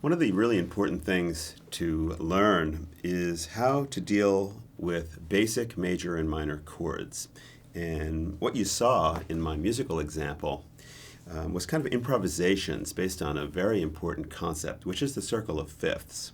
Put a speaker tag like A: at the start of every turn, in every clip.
A: One of the really important things to learn is how to deal with basic major and minor chords. And what you saw in my musical example was kind of improvisations based on a very important concept, which is the circle of fifths.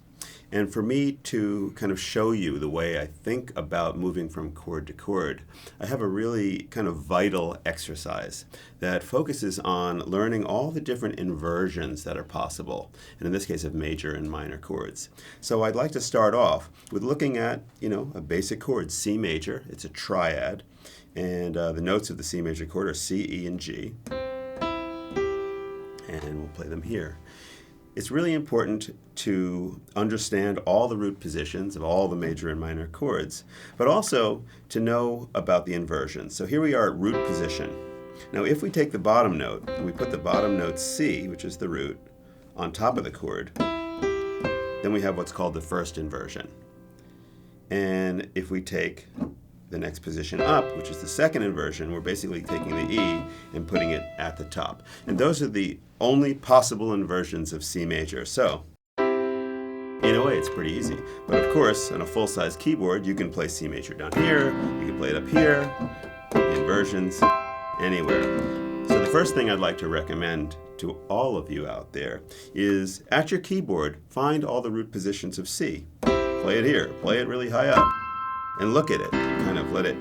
A: And for me to kind of show you the way I think about moving from chord to chord, I have a really kind of vital exercise that focuses on learning all the different inversions that are possible, and in this case of major and minor chords. So I'd like to start off with looking at, a basic chord, C major. It's a triad, and the notes of the C major chord are C, E, and G, and we'll play them here. It's really important to understand all the root positions of all the major and minor chords, but also to know about the inversions. So here we are at root position. Now if we take the bottom note and we put the bottom note C, which is the root, on top of the chord, then we have what's called the first inversion. And if we take the next position up, which is the second inversion, we're basically taking the E and putting it at the top. And those are the only possible inversions of C major. So, in a way, it's pretty easy. But of course, on a full-size keyboard, you can play C major down here, you can play it up here, the inversions, anywhere. So the first thing I'd like to recommend to all of you out there is, at your keyboard, find all the root positions of C. Play it here, play it really high up, and look at it, kind of let it,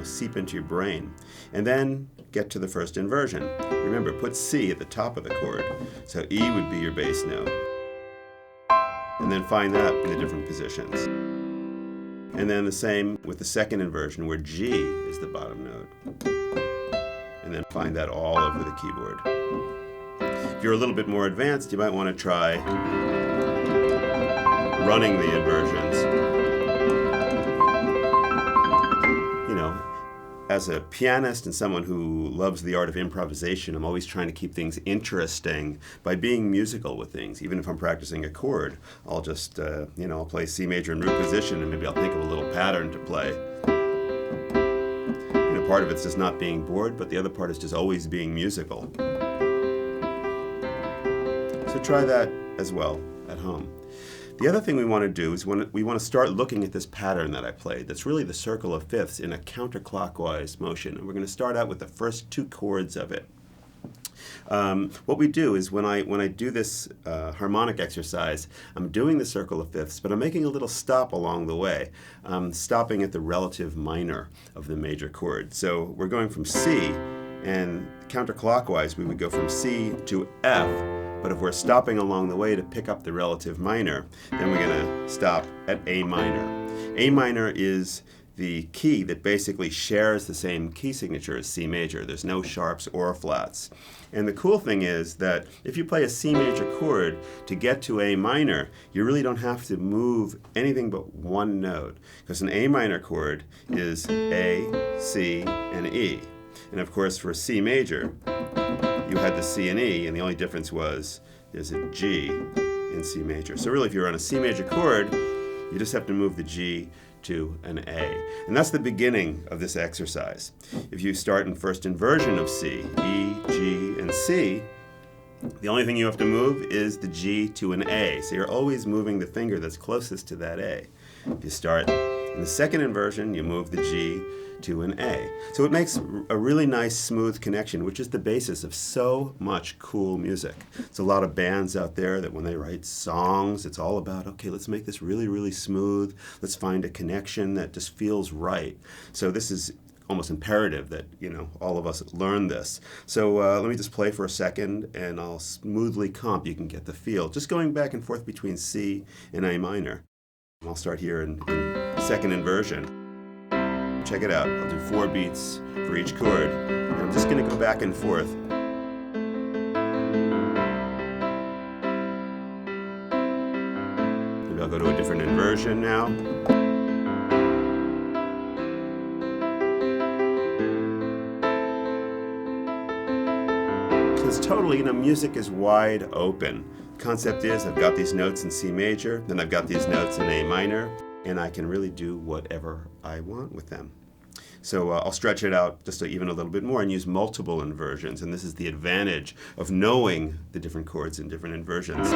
A: seep into your brain. And then get to the first inversion. Remember, put C at the top of the chord. So E would be your bass note. And then find that in the different positions. And then the same with the second inversion, where G is the bottom note. And then find that all over the keyboard. If you're a little bit more advanced, you might want to try running the inversions. As a pianist and someone who loves the art of improvisation, I'm always trying to keep things interesting by being musical with things. Even if I'm practicing a chord, I'll just, I'll play C major in root position and maybe I'll think of a little pattern to play. Part of it's just not being bored, but the other part is just always being musical. So try that as well at home. The other thing we want to do is we want to start looking at this pattern that I played. That's really the circle of fifths in a counterclockwise motion. And we're going to start out with the first two chords of it. What we do is when I do this harmonic exercise, I'm doing the circle of fifths, but I'm making a little stop along the way. Stopping at the relative minor of the major chord. So we're going from C, and counterclockwise we would go from C to F. But if we're stopping along the way to pick up the relative minor, then we're going to stop at A minor. A minor is the key that basically shares the same key signature as C major. There's no sharps or flats. And the cool thing is that if you play a C major chord to get to A minor, you really don't have to move anything but one note, because an A minor chord is A, C, and E. And of course for C major, you had the C and E, and the only difference was there's a G in C major. So really, if you're on a C major chord, you just have to move the G to an A. And that's the beginning of this exercise. If you start in first inversion of C, E, G, and C, the only thing you have to move is the G to an A. So you're always moving the finger that's closest to that A. If you start in the second inversion, you move the G to an A. So it makes a really nice smooth connection, which is the basis of so much cool music. It's a lot of bands out there that when they write songs, it's all about, okay, let's make this really, really smooth. Let's find a connection that just feels right. So this is almost imperative that, all of us learn this. So let me just play for a second and I'll smoothly comp. You can get the feel. Just going back and forth between C and A minor. I'll start here in second inversion. Check it out. I'll do 4 beats for each chord. And I'm just going to go back and forth. Maybe I'll go to a different inversion now. So it's totally, music is wide open. The concept is I've got these notes in C major, then I've got these notes in A minor, and I can really do whatever I want with them. So I'll stretch it out just even a little bit more and use multiple inversions, and this is the advantage of knowing the different chords in different inversions.